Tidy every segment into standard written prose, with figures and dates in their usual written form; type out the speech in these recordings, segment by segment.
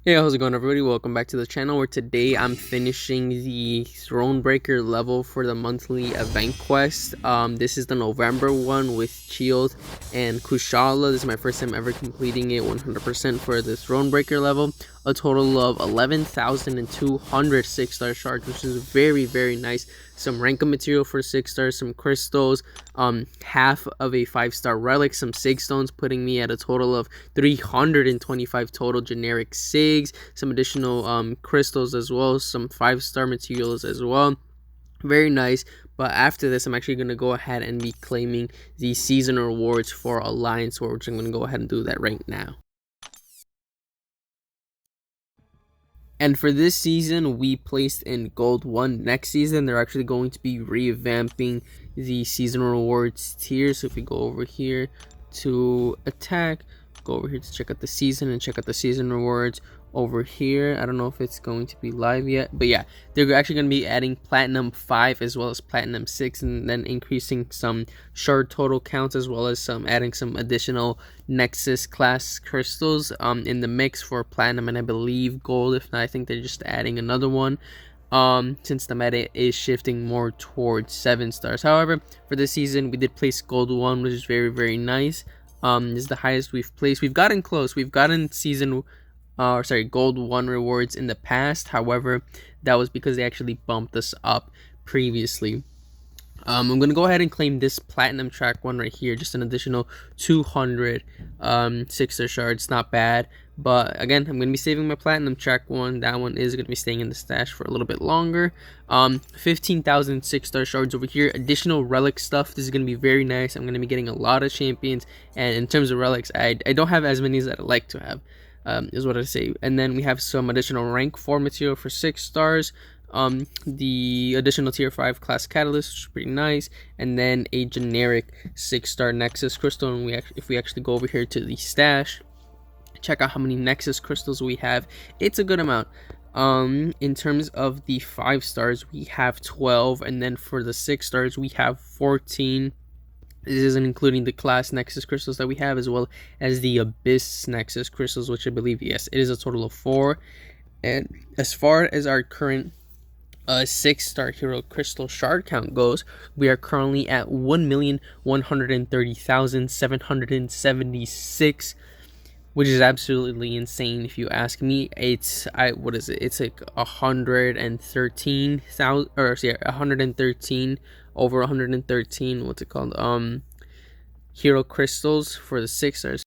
Hey, how's it going, everybody? Welcome back to the channel, where today I'm finishing the Thronebreaker level for the monthly event quest. This is the November one with Shield and Kushala. This is my first time ever completing it 100% for the Thronebreaker level. A total of 11,200 6-star shards, which is very nice. Some rank up material for 6 stars, some crystals, half of a 5-star relic, some sig stones, putting me at a total of 325 total generic sigs, some additional crystals as well, some 5-star materials as well. Very nice. But after this, I'm actually going to go ahead and be claiming the season rewards for Alliance War, which I'm going to go ahead and do that right now. And for this season, we placed in Gold 1. Next season, they're actually going to be revamping the season rewards tier. So if we go over here to attack, go over here to check out the season and check out the season rewards over here. I don't know if it's going to be live yet, but yeah, they're actually going to be adding Platinum 5 as well as Platinum 6, and then increasing some shard total counts, as well as some adding some additional Nexus class crystals in the mix for Platinum and I believe Gold. If not, I think they're just adding another one since the meta is shifting more towards 7 stars. However, for this season we did place Gold 1, which is very nice. This is the highest we've placed. We've gotten close. We've gotten Gold 1 rewards in the past. However, that was because they actually bumped us up previously. I'm gonna go ahead and claim this platinum track one right here, just an additional 200 6-star shards. Not bad, but again, I'm gonna be saving my platinum track one. That one is gonna be staying in the stash for a little bit longer. 15,000 6-star shards over here. Additional relic stuff. This is gonna be very nice. I'm gonna be getting a lot of champions, and in terms of relics, I don't have as many as I'd like to have, is what I say. And then we have some additional rank 4 material for 6 stars. The additional tier 5 class catalyst, which is pretty nice, and then a generic 6-star Nexus crystal. And if we actually go over here to the stash, check out how many Nexus crystals we have. It's a good amount. In terms of the 5 stars, we have 12, and then for the 6 stars, we have 14. This isn't including the class Nexus crystals that we have, as well as the Abyss Nexus crystals, which I believe, yes, it is a total of 4. And as far as our current 6-star hero crystal shard count goes, we are currently at 1,130,776, which is absolutely insane if you ask me. It's what is it? It's like 113,000, or yeah, 113, over 113. What's it called? Hero crystals for the 6 stars.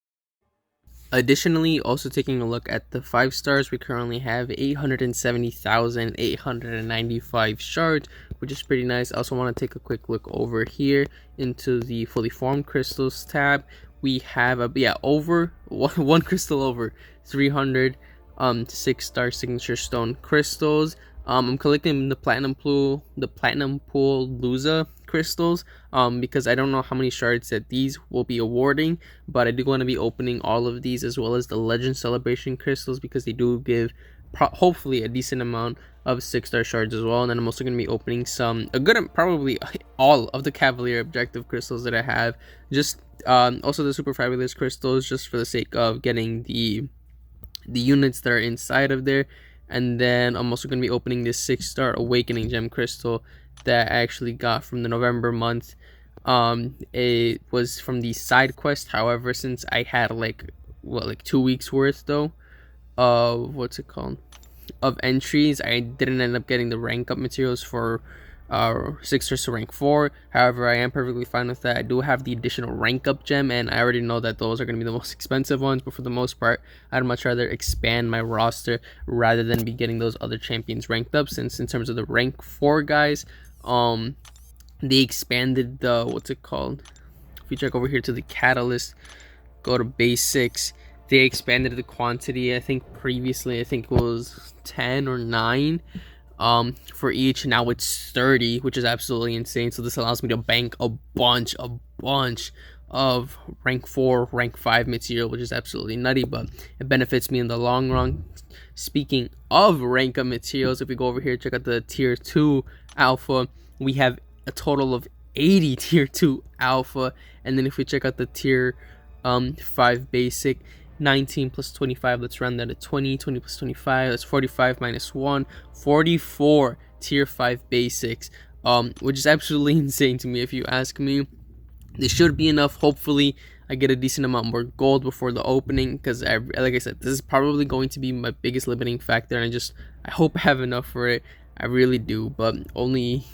Additionally, also taking a look at the 5 stars, we currently have 870,895 shards, which is pretty nice. I also want to take a quick look over here into the fully formed crystals tab. We have over one crystal over 300 6-star signature stone crystals. I'm collecting the platinum pool Luza crystals, because I don't know how many shards that these will be awarding, but I do want to be opening all of these, as well as the Legend Celebration crystals, because they do give hopefully a decent amount of 6-star shards as well. And then I'm also going to be opening probably all of the Cavalier objective crystals that I have, just also the super fabulous crystals, just for the sake of getting the units that are inside of there. And then I'm also going to be opening this 6-star Awakening Gem crystal that I actually got from the November month. It was from the side quest. However, since I had like 2 weeks worth though of of entries, I didn't end up getting the rank up materials for 6 stars to rank 4. However, I am perfectly fine with that. I do have the additional rank up gem, and I already know that those are going to be the most expensive ones, but for the most part, I'd much rather expand my roster rather than be getting those other champions ranked up, since in terms of the rank 4 guys, they expanded the if we check over here to the catalyst, go to basics, they expanded the quantity. I think previously it was 10 or 9 for each. Now it's 30, which is absolutely insane. So this allows me to bank a bunch of rank 4, rank 5 material, which is absolutely nutty, but it benefits me in the long run. Speaking of rank up materials, if we go over here, check out the tier 2 alpha, we have a total of 80 tier 2 alpha. And then if we check out the tier 5 basic, 19 plus 25, let's round that to 20. 20 plus 25, that's 45 minus 1, 44 tier 5 basics, which is absolutely insane to me if you ask me. This should be enough. Hopefully I get a decent amount more gold before the opening, because like I said, this is probably going to be my biggest limiting factor, and I hope I have enough for it. I really do, but only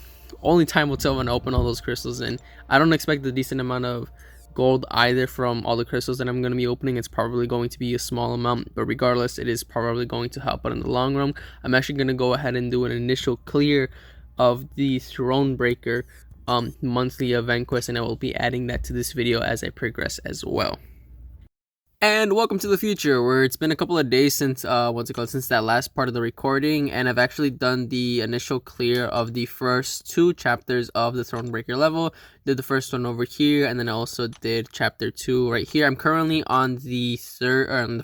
time will tell when I open all those crystals, and I don't expect a decent amount of gold either from all the crystals that I'm going to be opening. It's probably going to be a small amount, but regardless, it is probably going to help out in the long run. I'm actually going to go ahead and do an initial clear of the Thronebreaker monthly event quest, and I will be adding that to this video as I progress as well. And welcome to the future, where it's been a couple of days since since that last part of the recording, and I've actually done the initial clear of the first 2 chapters of the Thronebreaker level. Did the first one over here, and then I also did chapter 2 right here. I'm currently on the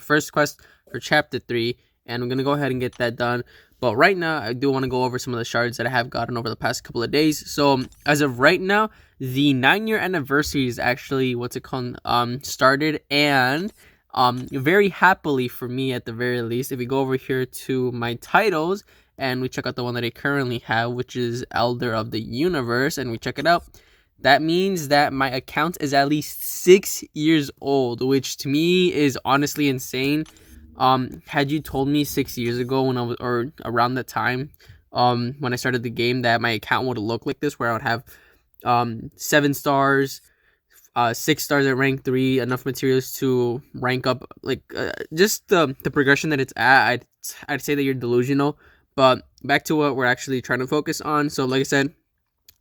first quest for chapter 3, and I'm gonna go ahead and get that done. But right now, I do want to go over some of the shards that I have gotten over the past couple of days. So as of right now, the 9-year anniversary is actually started, and very happily for me at the very least, if we go over here to my titles and we check out the one that I currently have, which is Elder of the Universe, and we check it out, that means that my account is at least 6 years old, which to me is honestly insane. Had you told me 6 years ago when I was, or around that time, when I started the game, that my account would look like this, where I would have 7 stars, 6 stars at rank 3, enough materials to rank up, like just the progression that it's at, I'd say that you're delusional. But back to what we're actually trying to focus on. So like I said,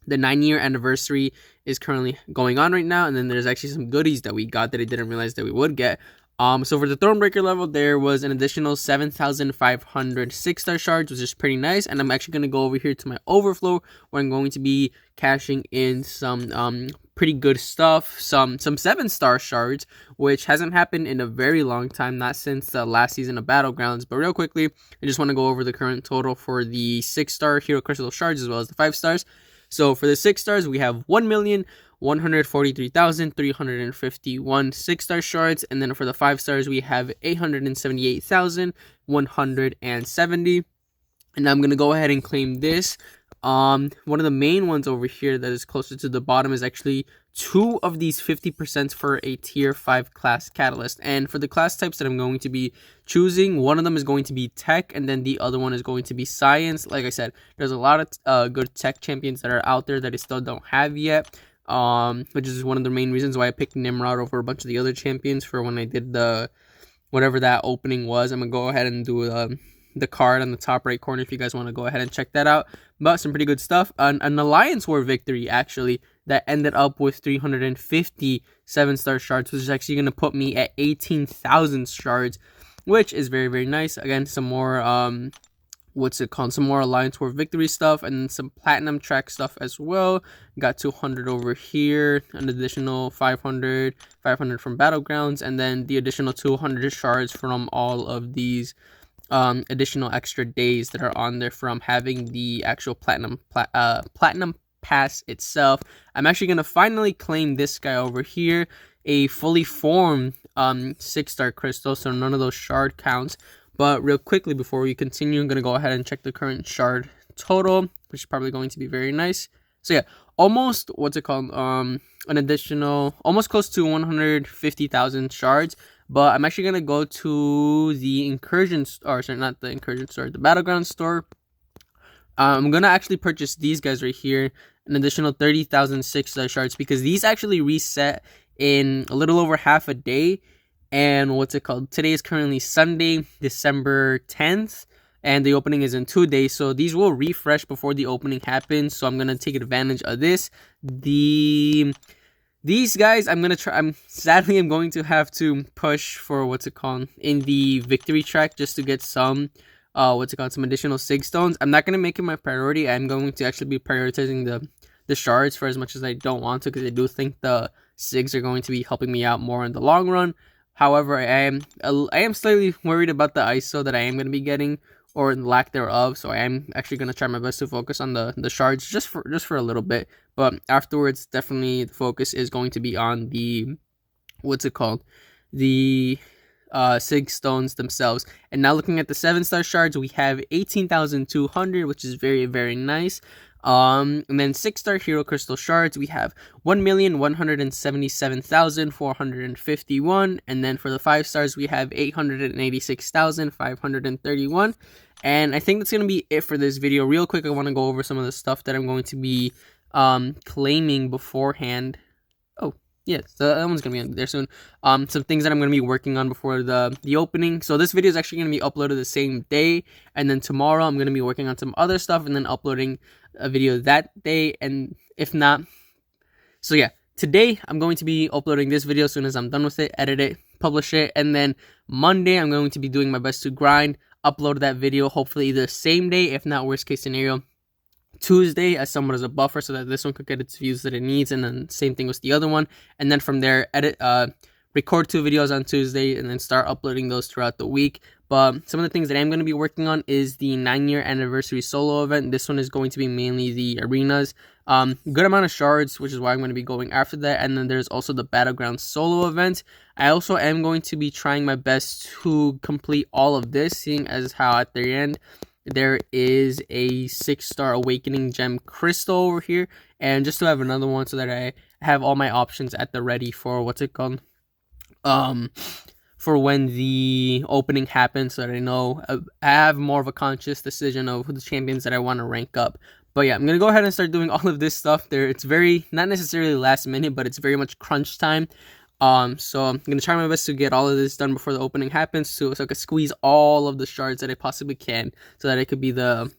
the 9-year anniversary is currently going on right now, and then there's actually some goodies that we got that I didn't realize that we would get. So for the Thronebreaker level, there was an additional 7,500 6-star shards, which is pretty nice. And I'm actually going to go over here to my overflow, where I'm going to be cashing in some pretty good stuff, some 7-star shards, which hasn't happened in a very long time, not since the last season of Battlegrounds. But real quickly, I just want to go over the current total for the 6-star Hero Crystal shards as well as the 5 stars. So for the 6 stars, we have 1,143,351 6-star shards, and then for the 5 stars, we have 878,170. And I'm gonna go ahead and claim this. One of the main ones over here that is closer to the bottom is actually 2 of these 50% for a tier 5 class catalyst. And for the class types that I'm going to be choosing, one of them is going to be tech, and then the other one is going to be science. Like I said, there's a lot of good tech champions that are out there that I still don't have yet, which is one of the main reasons why I picked Nimrod over a bunch of the other champions for when I did the whatever that opening was. I'm gonna go ahead and do the card on the top right corner if you guys want to go ahead and check that out. But some pretty good stuff. An Alliance War victory, actually, that ended up with 350 7-star shards, which is actually going to put me at 18,000 shards, which is very, very nice. Again, some more, some more Alliance War victory stuff, and some platinum track stuff as well. Got 200 over here, an additional 500 from Battlegrounds, and then the additional 200 shards from all of these additional extra days that are on there from having the actual platinum pass itself. I'm actually gonna finally claim this guy over here, a fully formed 6-star crystal, so none of those shard counts. But real quickly before we continue, I'm gonna go ahead and check the current shard total, which is probably going to be very nice. So yeah, almost an additional, almost close to 150,000 shards. But I'm actually gonna go to the incursion store, sorry, not the incursion store, the Battleground store. I'm gonna actually purchase these guys right here, an additional 30,000 6-star shards, because these actually reset in a little over half a day. And today is currently Sunday, December 10th, and the opening is in 2 days, so these will refresh before the opening happens. So I'm gonna take advantage of this. These guys, I'm going to have to push for in the victory track, just to get some, some additional sig stones. I'm not going to make it my priority. I'm going to actually be prioritizing the shards for as much as I don't want to, because I do think the sigs are going to be helping me out more in the long run. However, I am slightly worried about the ISO that I am going to be getting, or lack thereof. So I am actually going to try my best to focus on the shards just for a little bit. But afterwards, definitely the focus is going to be on the, the Sig stones themselves. And now looking at the 7-star shards, we have 18,200, which is very, very nice. And then 6-star hero crystal shards, we have 1,177,451. And then for the 5 stars, we have 886,531. And I think that's going to be it for this video. Real quick, I want to go over some of the stuff that I'm going to be claiming beforehand. Oh, yes, that one's going to be there soon. Some things that I'm going to be working on before the opening. So this video is actually going to be uploaded the same day. And then tomorrow, I'm going to be working on some other stuff and then uploading a video that day. And if not, so yeah, today I'm going to be uploading this video as soon as I'm done with it, edit it, publish it. And then Monday, I'm going to be doing my best to grind, upload that video, hopefully the same day, if not worst case scenario, Tuesday, as somewhat as a buffer so that this one could get its views that it needs, and then same thing with the other one. And then from there, record 2 videos on Tuesday and then start uploading those throughout the week. But some of the things that I'm going to be working on is the 9-year anniversary solo event. This one is going to be mainly the arenas. Good amount of shards, which is why I'm going to be going after that. And then there's also the battleground solo event. I also am going to be trying my best to complete all of this, seeing as how at the end there is a 6-star awakening gem crystal over here, and just to have another one so that I have all my options at the ready for what's it called, for when the opening happens, so that I know I have more of a conscious decision of who the champions that I want to rank up. But yeah, I'm gonna go ahead and start doing all of this stuff there. It's very, not necessarily last minute, but it's very much crunch time. So I'm gonna try my best to get all of this done before the opening happens, so I can squeeze all of the shards that I possibly can, so that it could be a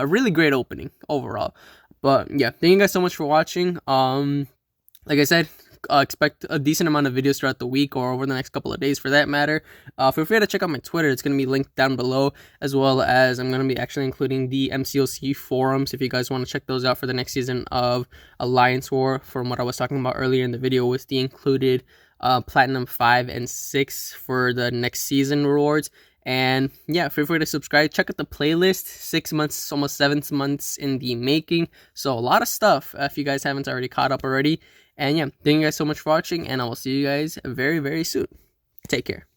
really great opening overall. But yeah, thank you guys so much for watching. Like I said, expect a decent amount of videos throughout the week or over the next couple of days for that matter. Feel free to check out my Twitter. It's going to be linked down below, as well as I'm going to be actually including the MCOC forums if you guys want to check those out for the next season of Alliance War, from what I was talking about earlier in the video with the included Platinum 5 and 6 for the next season rewards. And yeah, feel free to subscribe. Check out the playlist. 6 months, almost 7 months in the making. So a lot of stuff if you guys haven't already caught up already. And yeah, thank you guys so much for watching, and I will see you guys very, very soon. Take care.